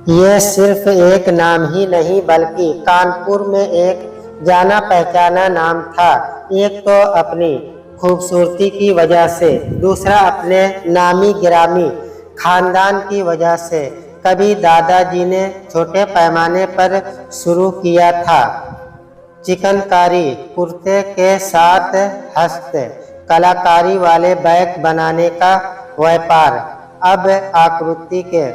ये सिर्फ एक नाम ही नहीं बल्कि कानपुर में एक जाना पहचाना नाम था। एक तो अपनी खूबसूरती की वजह से, दूसरा अपने नामी गिरामी खानदान की वजह से। कभी दादाजी ने छोटे पैमाने पर शुरू किया था चिकनकारी, कुर्ते के साथ हस्त कलाकारी वाले बैग बनाने का व्यापार। अब आकृति के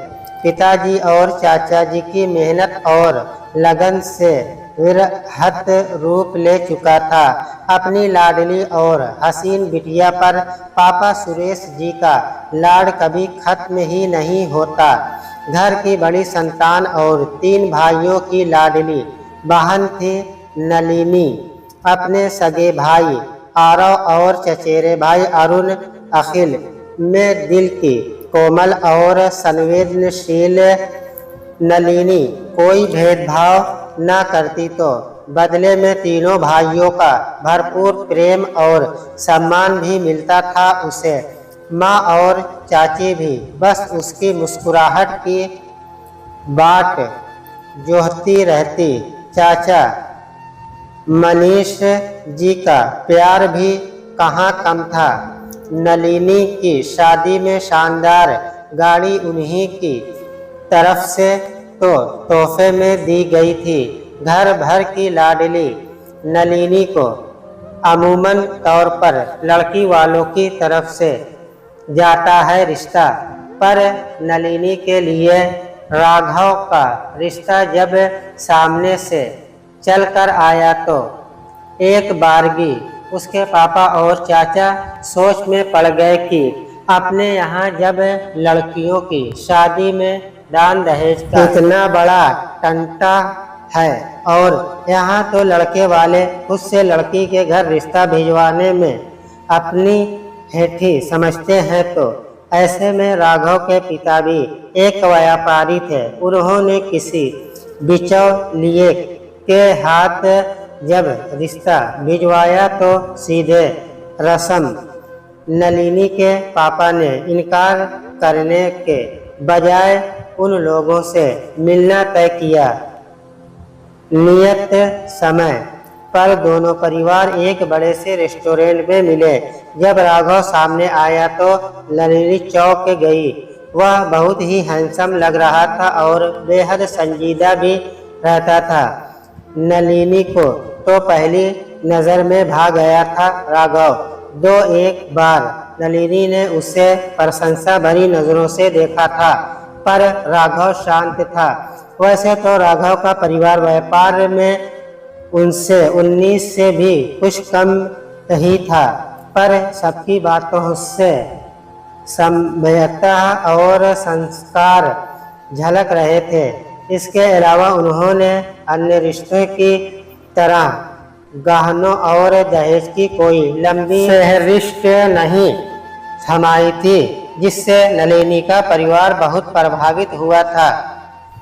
पिताजी और चाचा जी की मेहनत और लगन से विरहत रूप ले चुका था। अपनी लाडली और हसीन बिटिया पर पापा सुरेश जी का लाड कभी खत्म ही नहीं होता। घर की बड़ी संतान और 3 भाइयों की लाडली बहन थी नलिनी। अपने सगे भाई आरव और चचेरे भाई अरुण अखिल में दिल की कोमल और संवेदनशील नलिनी कोई भेदभाव न करती, तो बदले में तीनों भाइयों का भरपूर प्रेम और सम्मान भी मिलता था उसे। माँ और चाची भी बस उसकी मुस्कुराहट की बाट जोहती रहती। चाचा मनीष जी का प्यार भी कहाँ कम था। नलिनी की शादी में शानदार गाड़ी उन्हीं की तरफ से तो तोहफे में दी गई थी। घर भर की लाडली नलिनी को अमूमन तौर पर लड़की वालों की तरफ से जाता है रिश्ता, पर नलिनी के लिए राघव का रिश्ता जब सामने से चलकर आया तो एक बारगी उसके पापा और चाचा सोच में पड़ गए कि अपने यहाँ जब लड़कियों की शादी में दान दहेज का इतना बड़ा टंटा है और यहाँ तो लड़के वाले खुद से लड़की के घर रिश्ता भिजवाने में अपनी हेठी समझते हैं, तो ऐसे में राघव के पिता भी एक व्यापारी थे। उन्होंने किसी बिचौलिए के हाथ जब रिश्ता भिजवाया तो सीधे रस्म नलिनी के पापा ने इनकार करने के बजाय उन लोगों से मिलना तय किया। नियत समय पर दोनों परिवार एक बड़े से रेस्टोरेंट में मिले। जब राघव सामने आया तो नलिनी चौंक गई। वह बहुत ही हैंडसम लग रहा था और बेहद संजीदा भी रहता था। नलिनी को तो पहली नज़र में भा गया था राघव। 2-1 बार नलिनी ने उसे प्रशंसा भरी नज़रों से देखा था, पर राघव शांत था। वैसे तो राघव का परिवार व्यापार में उनसे 19 से भी कुछ कम ही था, पर सबकी बातों से सभ्यता और संस्कार झलक रहे थे। इसके अलावा उन्होंने अन्य रिश्तों की तरह गहनों और दहेज की कोई लंबी फहरिस्त नहीं थमाई थी, जिससे नलिनी का परिवार बहुत प्रभावित हुआ था।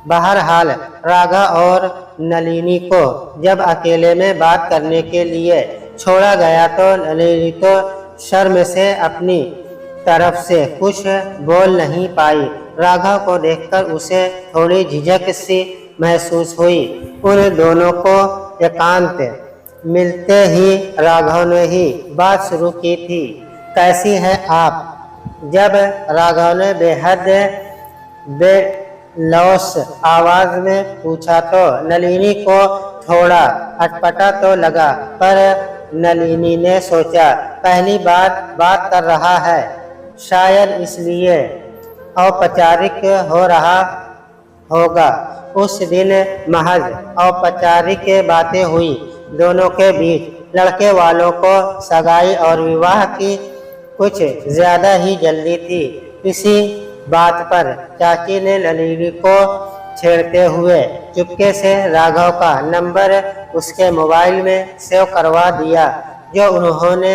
बहरहाल राघव और नलिनी को जब अकेले में बात करने के लिए छोड़ा गया तो नलिनी तो शर्म से अपनी तरफ से कुछ बोल नहीं पाई। राघव को देखकर उसे थोड़ी झिझक सी महसूस हुई। उन दोनों को एकांत मिलते ही राघव ने ही बात शुरू की थी। कैसी हैं आप? जब राघव ने बेहद बेलौस आवाज में पूछा तो नलिनी को थोड़ा अटपटा तो लगा, पर नलिनी ने सोचा पहली बात कर रहा है, शायद इसलिए औपचारिक हो रहा होगा। उस दिन महज औपचारिक बातें हुई दोनों के बीच। लड़के वालों को सगाई और विवाह की कुछ ज्यादा ही जल्दी थी। इसी बात पर चाची ने नलिनी को छेड़ते हुए चुपके से राघव का नंबर उसके मोबाइल में सेव करवा दिया, जो उन्होंने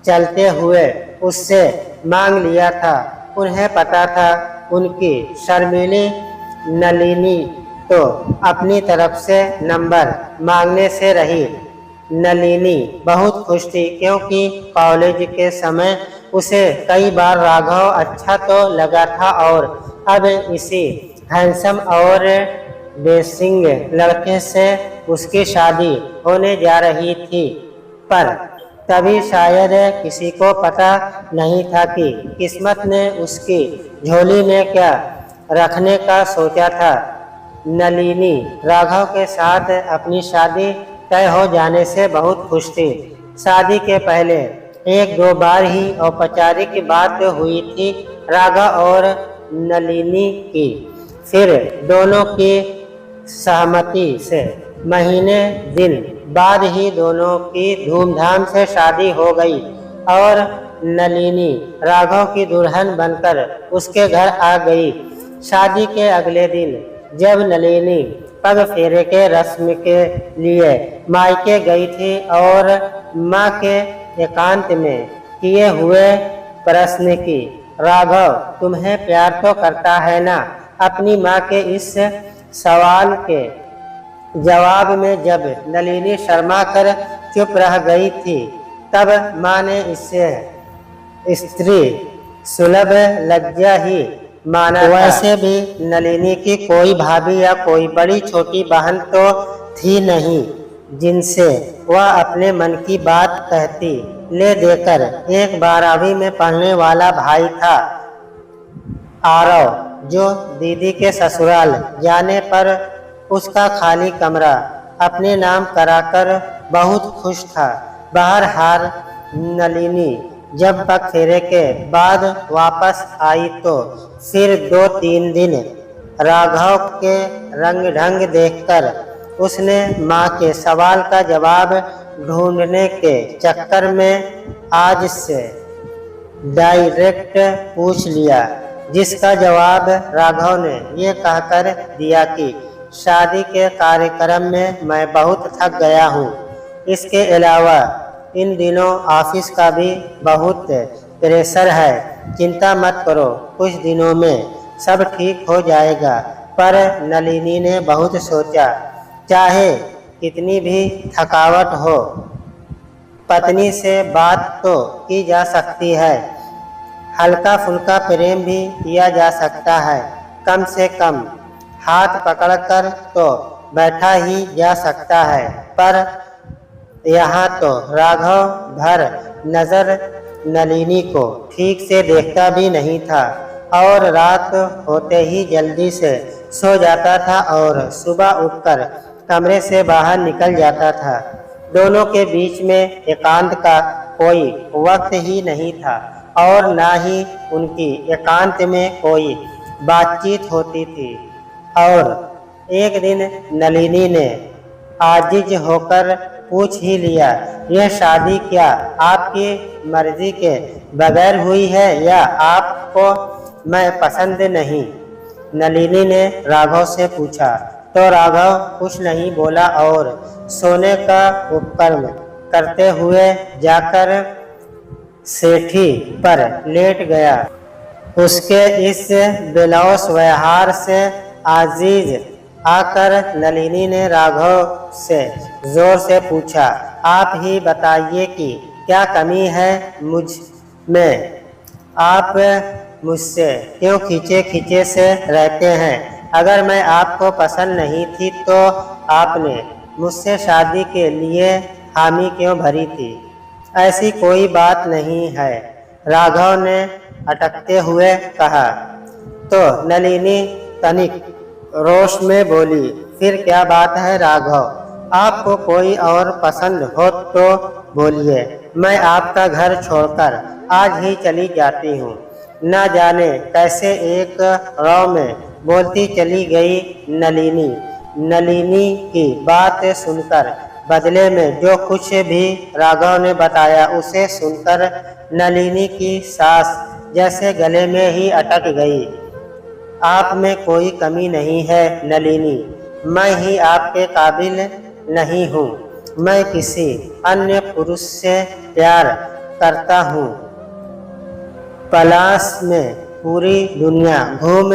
चलते हुए उससे मांग लिया था। उन्हें पता था उनकी शर्मीली नलिनी तो अपनी तरफ से नंबर मांगने से रही। नलिनी बहुत खुश थी, क्योंकि कॉलेज के समय उसे कई बार राघव अच्छा तो लगा था और अब इसी हैंडसम और डेसिंग लड़के से उसकी शादी होने जा रही थी, पर तभी शायद किसी को पता नहीं था कि किस्मत ने उसकी झोली में क्या रखने का सोचा था। नलिनी राघव के साथ अपनी शादी तय हो जाने से बहुत खुश थी। शादी के पहले एक दो बार ही औपचारिक बात हुई थी राघव और नलिनी की। फिर दोनों की सहमति से महीने दिन बाद ही दोनों की धूमधाम से शादी हो गई और नलिनी राघव की दुल्हन बनकर उसके घर आ गई। शादी के अगले दिन जब नलिनी पग फेरे के रस्म के लिए मायके गई थी और माँ के एकांत में किए हुए प्रश्न की, राघव तुम्हें प्यार तो करता है ना? अपनी माँ के इस सवाल के जवाब में जब नलिनी शर्मा कर चुप रह गई थी, तब माँ ने इसे स्त्री सुलभ लज्जा ही माना। वैसे भी नलिनी की कोई भाभी या कोई बड़ी छोटी बहन तो थी नहीं जिनसे वह अपने मन की बात कहती। ले देकर एक 12वीं में पढ़ने वाला भाई था आरव, जो दीदी के ससुराल जाने पर उसका खाली कमरा अपने नाम कराकर बहुत खुश था। बहरहाल नलिनी जब पग फेरे के बाद वापस आई तो फिर 2-3 दिन राघव के रंग ढंग देखकर उसने माँ के सवाल का जवाब ढूंढने के चक्कर में आज से डायरेक्ट पूछ लिया, जिसका जवाब राघव ने ये कहकर दिया कि शादी के कार्यक्रम में मैं बहुत थक गया हूँ। इसके अलावा इन दिनों ऑफिस का भी बहुत प्रेशर है। चिंता मत करो, कुछ दिनों में सब ठीक हो जाएगा। पर नलिनी ने बहुत सोचा, चाहे कितनी भी थकावट हो, पत्नी से बात तो की जा सकती है, हल्का फुल्का प्रेम भी किया जा सकता है, कम से कम हाथ पकड़कर तो बैठा ही जा सकता है। पर यहाँ तो राघव भर नजर नलिनी को ठीक से देखता भी नहीं था और रात होते ही जल्दी से सो जाता था और सुबह उठकर कमरे से बाहर निकल जाता था। दोनों के बीच में एकांत का कोई वक्त ही नहीं था और ना ही उनकी एकांत में कोई बातचीत होती थी। और एक दिन नलिनी ने आजिज होकर पूछ ही लिया, यह शादी क्या आपकी मर्जी के बगैर हुई है या आपको मैं पसंद नहीं? नलिनी ने राघव से पूछा तो राघव कुछ नहीं बोला और सोने का उपक्रम करते हुए जाकर सेठी पर लेट गया। उसके इस बेलौस व्यवहार से आजीज आकर नलिनी ने राघव से जोर से पूछा, आप ही बताइए कि क्या कमी है मुझ में? आप मुझसे क्यों खींचे खींचे से रहते हैं? अगर मैं आपको पसंद नहीं थी तो आपने मुझसे शादी के लिए हामी क्यों भरी थी? ऐसी कोई बात नहीं है, राघव ने अटकते हुए कहा। तो नलिनी तनिक रोष में बोली, फिर क्या बात है राघव? आपको कोई और पसंद हो तो बोलिए, मैं आपका घर छोड़कर आज ही चली जाती हूँ। न जाने कैसे एक रौ में बोलती चली गई नलिनी। नलिनी की बात सुनकर बदले में जो कुछ भी राघव ने बताया उसे सुनकर नलिनी की सांस जैसे गले में ही अटक गई। आप में कोई कमी नहीं है नलिनी, मैं ही आपके काबिल नहीं हूँ। मैं किसी अन्य पुरुष से प्यार करता हूँ। पलाश में पूरी दुनिया घूम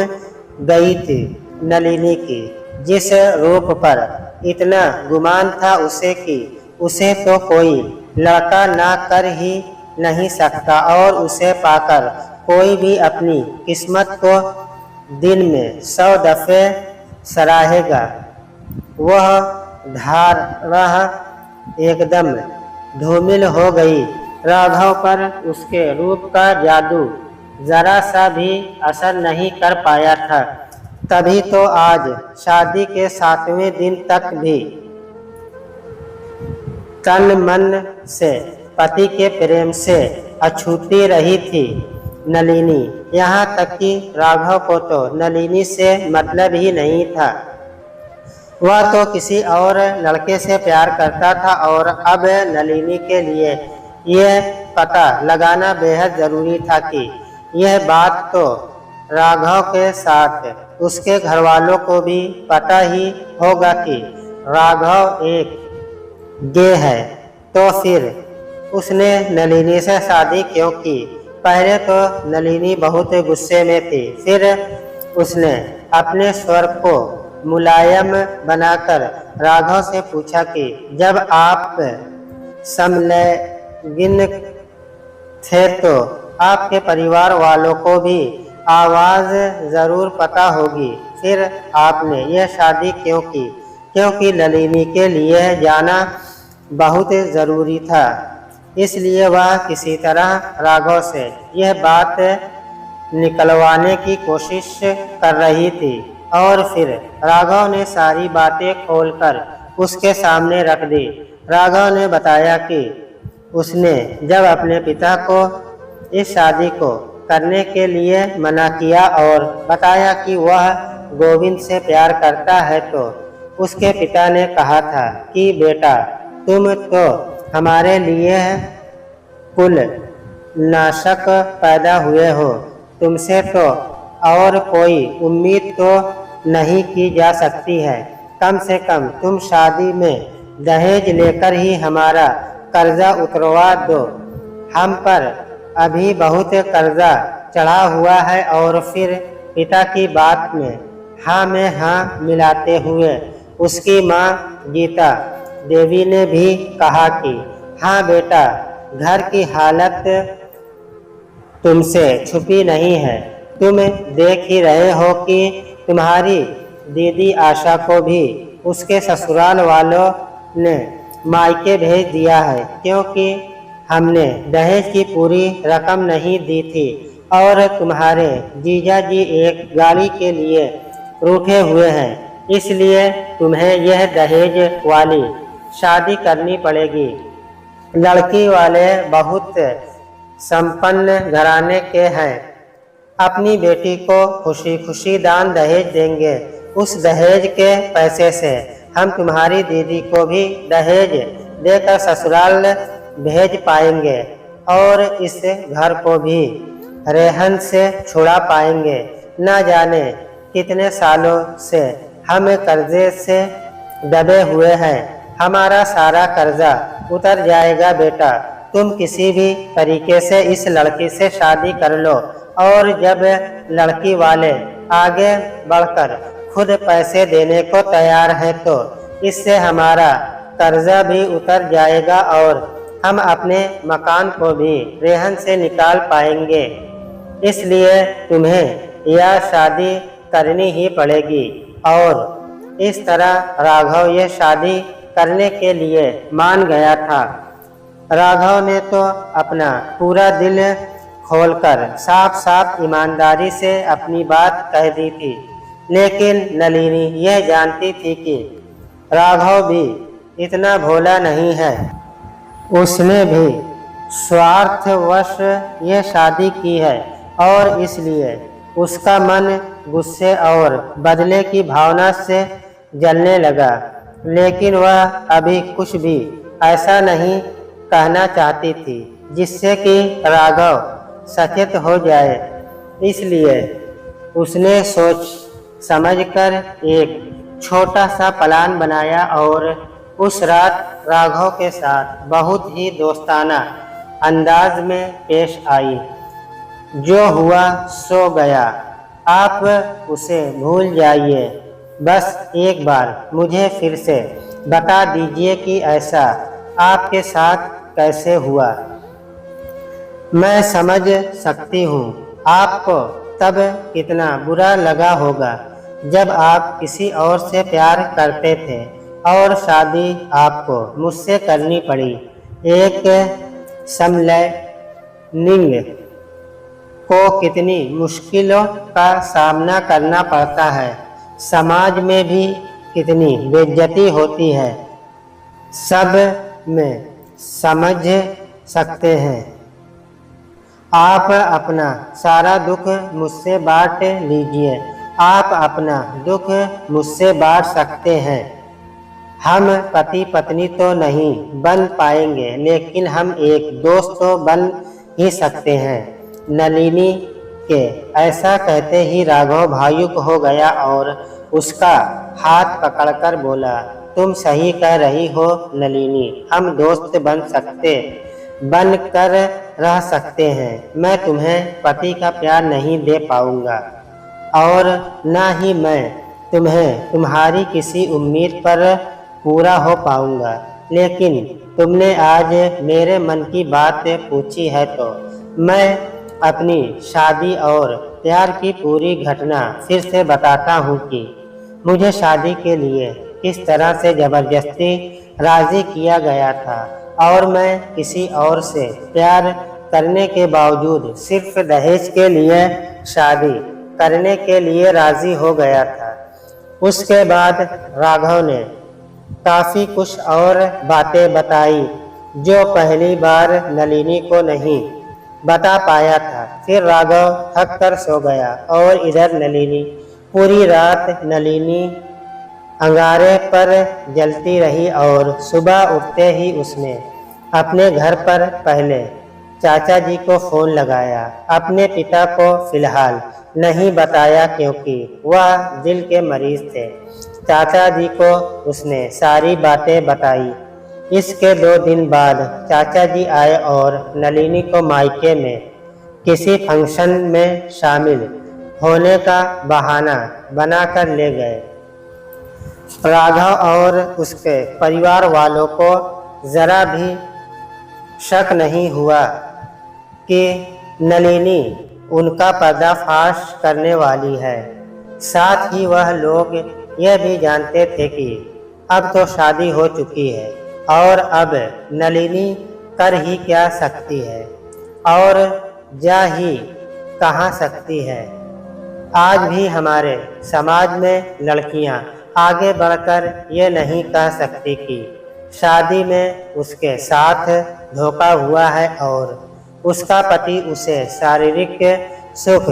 गई थी नलिनी की, जिस रूप पर इतना गुमान था उसे कि उसे तो कोई लड़का ना कर ही नहीं सकता और उसे पाकर कोई भी अपनी किस्मत को दिन में 100 दफे सराहेगा। वह धारह एकदम धूमिल हो गई। राघव पर उसके रूप का जादू जरा सा भी असर नहीं कर पाया था। तभी तो आज शादी के 7वें दिन तक भी तन मन से पति के प्रेम से अछूती रही थी नलिनी। यहाँ तक कि राघव को तो नलिनी से मतलब ही नहीं था। वह तो किसी और लड़के से प्यार करता था और अब नलिनी के लिए यह पता लगाना बेहद जरूरी था कि यह बात तो राघव के साथ उसके घर वालों को भी पता ही होगा कि राघव एक गे है। तो फिर उसने नलिनी से शादी क्यों की? पहले तो नलिनी बहुत गुस्से में थी। फिर उसने अपने स्वर को मुलायम बनाकर राघव से पूछा कि जब आप समलैंगिक थे तो आपके परिवार वालों को भी आवाज़ ज़रूर पता होगी। फिर आपने यह शादी क्यों की? क्योंकि नलिनी के लिए जाना बहुत ज़रूरी था। इसलिए वह किसी तरह राघव से यह बात निकलवाने की कोशिश कर रही थी। और फिर राघव ने सारी बातें खोलकर उसके सामने रख दी। राघव ने बताया कि उसने जब अपने पिता को इस शादी को करने के लिए मना किया और बताया कि वह गोविंद से प्यार करता है, तो उसके पिता ने कहा था कि बेटा, तुम तो हमारे लिए कुल नाशक पैदा हुए हो। तुमसे तो और कोई उम्मीद तो नहीं की जा सकती है। कम से कम तुम शादी में दहेज लेकर ही हमारा कर्जा उतरवा दो। हम पर अभी बहुत कर्जा चढ़ा हुआ है। और फिर पिता की बात में हाँ में हाँ मिलाते हुए उसकी माँ गीता देवी ने भी कहा कि हाँ बेटा, घर की हालत तुमसे छुपी नहीं है। तुम देख ही रहे हो कि तुम्हारी दीदी आशा को भी उसके ससुराल वालों ने मायके भेज दिया है, क्योंकि हमने दहेज की पूरी रकम नहीं दी थी और तुम्हारे जीजा जी एक गाड़ी के लिए रूठे हुए हैं। इसलिए तुम्हें यह दहेज वाली शादी करनी पड़ेगी। लड़की वाले बहुत संपन्न घराने के हैं। अपनी बेटी को खुशी खुशी दान दहेज देंगे। उस दहेज के पैसे से हम तुम्हारी दीदी को भी दहेज देकर ससुराल भेज पाएंगे और इस घर को भी रेहन से छुड़ा पाएंगे। न जाने कितने सालों से हम कर्जे से दबे हुए हैं। हमारा सारा कर्जा उतर जाएगा बेटा। तुम किसी भी तरीके से इस लड़की से शादी कर लो और जब लड़की वाले आगे बढ़कर खुद पैसे देने को तैयार हैं तो इससे हमारा कर्जा भी उतर जाएगा और हम अपने मकान को भी रेहन से निकाल पाएंगे। इसलिए तुम्हें यह शादी करनी ही पड़ेगी। और इस तरह राघव यह शादी करने के लिए मान गया था। राघव ने तो अपना पूरा दिल खोलकर साफ साफ ईमानदारी से अपनी बात कह दी थी, लेकिन नलिनी यह जानती थी कि राघव भी इतना भोला नहीं है। उसने भी स्वार्थवश यह शादी की है और इसलिए उसका मन गुस्से और बदले की भावना से जलने लगा। लेकिन वह अभी कुछ भी ऐसा नहीं कहना चाहती थी जिससे कि राघव सचेत हो जाए। इसलिए उसने सोच समझकर एक छोटा सा प्लान बनाया और उस रात राघव के साथ बहुत ही दोस्ताना अंदाज में पेश आई। जो हुआ सो गया, आप उसे भूल जाइए। बस एक बार मुझे फिर से बता दीजिए कि ऐसा आपके साथ कैसे हुआ। मैं समझ सकती हूँ आपको तब कितना बुरा लगा होगा जब आप किसी और से प्यार करते थे और शादी आपको मुझसे करनी पड़ी। एक समलैंगिक को कितनी मुश्किलों का सामना करना पड़ता है, समाज में भी कितनी बेइज्जती होती है, सब में समझ सकते हैं। आप अपना सारा दुख मुझसे बांट लीजिए, आप अपना दुख मुझसे बांट सकते हैं। हम पति पत्नी तो नहीं बन पाएंगे, लेकिन हम एक दोस्त तो बन ही सकते हैं। नलिनी के ऐसा कहते ही राघव भावुक हो गया और उसका हाथ पकड़कर बोला, तुम सही कह रही हो नलिनी, हम दोस्त बन कर रह सकते हैं। मैं तुम्हें पति का प्यार नहीं दे पाऊंगा और न ही मैं तुम्हें तुम्हारी किसी उम्मीद पर पूरा हो पाऊंगा, लेकिन तुमने आज मेरे मन की बात पूछी है तो मैं अपनी शादी और प्यार की पूरी घटना फिर से बताता हूँ कि मुझे शादी के लिए किस तरह से जबरदस्ती राजी किया गया था और मैं किसी और से प्यार करने के बावजूद सिर्फ दहेज के लिए शादी करने के लिए राजी हो गया था। उसके बाद राघव ने काफ़ी कुछ और बातें बताई जो पहली बार नलिनी को नहीं बता पाया था। फिर राघव थक कर सो गया और इधर नलिनी पूरी रात नलिनी अंगारे पर जलती रही और सुबह उठते ही उसने अपने घर पर पहले चाचा जी को फ़ोन लगाया। अपने पिता को फिलहाल नहीं बताया क्योंकि वह दिल के मरीज थे। चाचा जी को उसने सारी बातें बताई। इसके 2 दिन बाद चाचा जी आए और नलिनी को मायके में किसी फंक्शन में शामिल होने का बहाना बनाकर ले गए। राघव और उसके परिवार वालों को ज़रा भी शक नहीं हुआ कि नलिनी उनका पर्दाफाश करने वाली है। साथ ही वह लोग यह भी जानते थे कि अब तो शादी हो चुकी है और अब नलिनी कर ही क्या सकती है और जा ही कहाँ सकती है। आज भी हमारे समाज में लड़कियां आगे बढ़कर ये नहीं कह सकती कि शादी में उसके साथ धोखा हुआ है और उसका पति उसे शारीरिक सुख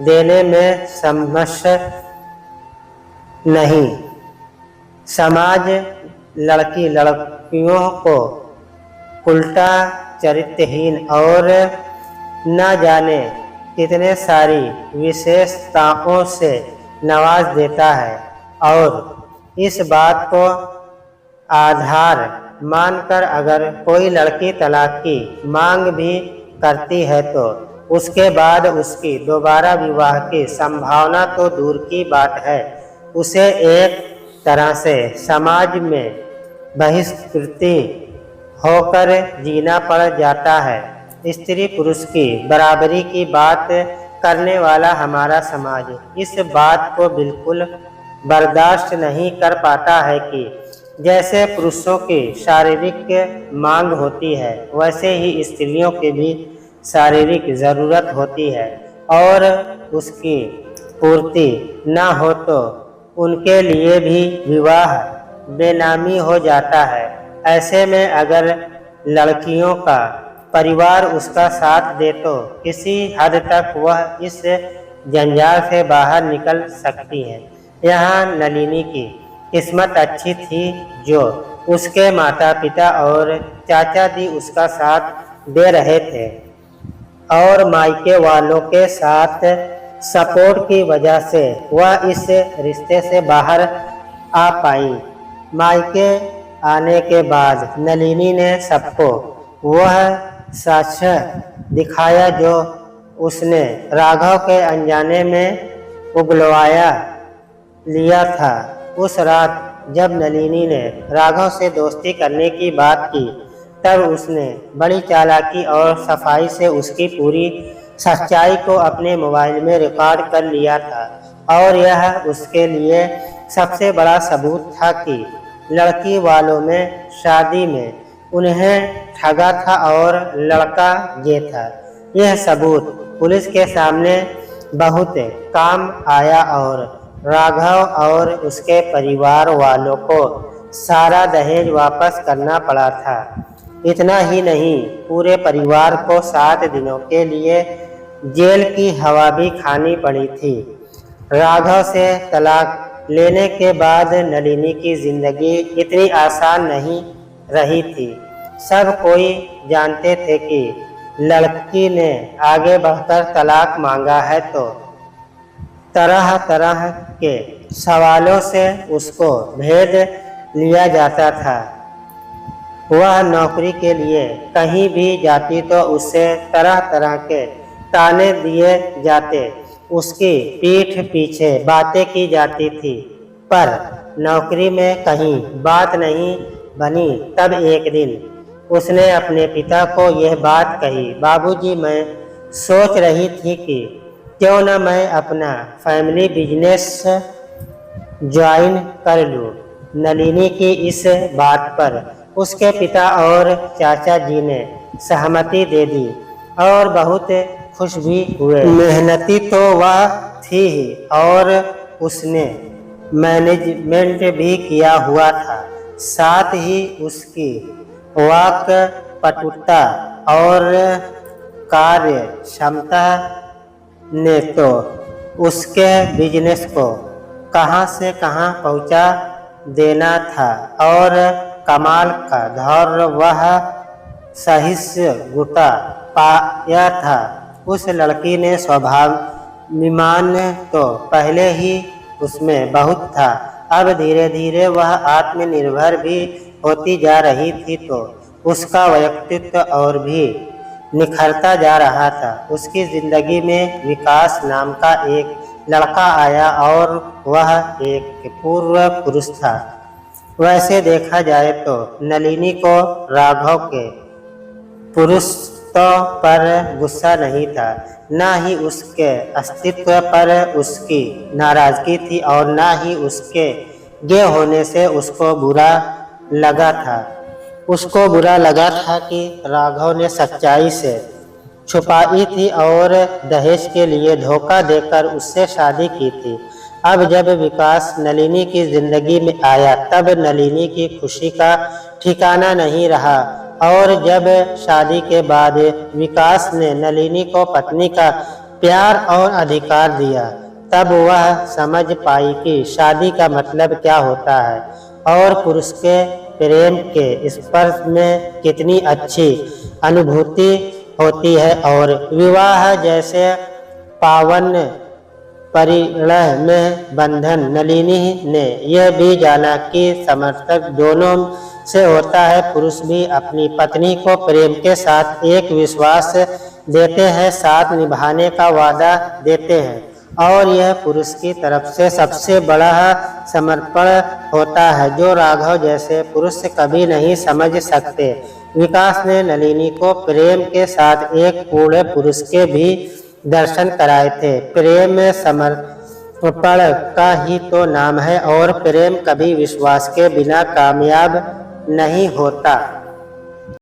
देने में समर्थ नहीं। समाज लड़कियों को उल्टा चरित्रहीन और न जाने कितने सारी विशेषताओं से नवाज देता है और इस बात को आधार मानकर अगर कोई लड़की तलाक की मांग भी करती है तो उसके बाद उसकी दोबारा विवाह की संभावना तो दूर की बात है, उसे एक तरह से समाज में बहिष्कृति होकर जीना पड़ जाता है। स्त्री पुरुष की बराबरी की बात करने वाला हमारा समाज इस बात को बिल्कुल बर्दाश्त नहीं कर पाता है कि जैसे पुरुषों की शारीरिक मांग होती है वैसे ही स्त्रियों की भी शारीरिक ज़रूरत होती है और उसकी पूर्ति न हो तो उनके लिए भी विवाह बेनामी हो जाता है। ऐसे में अगर लड़कियों का परिवार उसका साथ दे तो किसी हद तक वह इस जंजाल से बाहर निकल सकती है। यहाँ नलिनी की किस्मत अच्छी थी जो उसके माता पिता और चाचा जी उसका साथ दे रहे थे और मायके वालों के साथ सपोर्ट की वजह से वह इस रिश्ते से बाहर आ पाई। मायके आने के बाद नलिनी ने सबको वह सच दिखाया जो उसने राघव के अनजाने में उगलवाया लिया था। उस रात जब नलिनी ने राघव से दोस्ती करने की बात की तब उसने बड़ी चालाकी और सफाई से उसकी पूरी सच्चाई को अपने मोबाइल में रिकॉर्ड कर लिया था और यह उसके लिए सबसे बड़ा सबूत था कि लड़की वालों में शादी में उन्हें ठगा था और लड़का ये था। यह सबूत पुलिस के सामने बहुत काम आया और राघव और उसके परिवार वालों को सारा दहेज वापस करना पड़ा था। इतना ही नहीं, पूरे परिवार को 7 दिनों के लिए जेल की हवा भी खानी पड़ी थी। राघव से तलाक लेने के बाद नलिनी की जिंदगी इतनी आसान नहीं रही थी। सब कोई जानते थे कि लड़की ने आगे बढ़कर तलाक मांगा है तो तरह तरह के सवालों से उसको भेद लिया जाता था। वह नौकरी के लिए कहीं भी जाती तो उससे तरह तरह के ताने दिए जाते, उसकी पीठ पीछे बातें की जाती थी, पर नौकरी में कहीं बात नहीं बनी। तब एक दिन उसने अपने पिता को यह बात कही, बाबूजी, मैं सोच रही थी कि क्यों न मैं अपना फैमिली बिजनेस ज्वाइन कर लूँ। नलिनी की इस बात पर उसके पिता और चाचा जी ने सहमति दे दी और बहुत खुश भी हुए। मेहनती तो वह थी ही और उसने मैनेजमेंट भी किया हुआ था। साथ ही उसकी वाक पटुता और कार्य क्षमता ने तो उसके बिजनेस को कहां से कहां पहुंचा देना था और कमाल का धौर्य वह सहिष्णु गुटा पाया था। उस लड़की ने स्वाभिमान तो पहले ही उसमें बहुत था, अब धीरे धीरे वह आत्मनिर्भर भी होती जा रही थी तो उसका व्यक्तित्व और भी निखरता जा रहा था। उसकी जिंदगी में विकास नाम का एक लड़का आया और वह एक पूर्व पुरुष था। वैसे देखा जाए तो नलिनी को राघव के पुरुषत्व पर गुस्सा नहीं था, न ही उसके अस्तित्व पर उसकी नाराजगी थी और न ही उसके गे होने से उसको बुरा लगा था। उसको बुरा लगा था कि राघव ने सच्चाई से छुपाई थी और दहेज के लिए धोखा देकर उससे शादी की थी। अब जब विकास नलिनी की जिंदगी में आया तब नलिनी की खुशी का ठिकाना नहीं रहा और जब शादी के बाद विकास ने नलिनी को पत्नी का प्यार और अधिकार दिया तब वह समझ पाई कि शादी का मतलब क्या होता है और पुरुष के प्रेम के स्पर्श में कितनी अच्छी अनुभूति होती है और विवाह जैसे पावन परिणय में बंधन। नलिनी ने यह भी जाना कि समर्थक दोनों से होता है। पुरुष भी अपनी पत्नी को प्रेम के साथ एक विश्वास देते हैं, साथ निभाने का वादा देते हैं और यह पुरुष की तरफ से सबसे बड़ा समर्पण होता है जो राघव जैसे पुरुष कभी नहीं समझ सकते। विकास ने नलिनी को प्रेम के साथ एक पूर्ण पुरुष के भी दर्शन कराए थे। प्रेम समर्पण का ही तो नाम है और प्रेम कभी विश्वास के बिना कामयाब नहीं होता।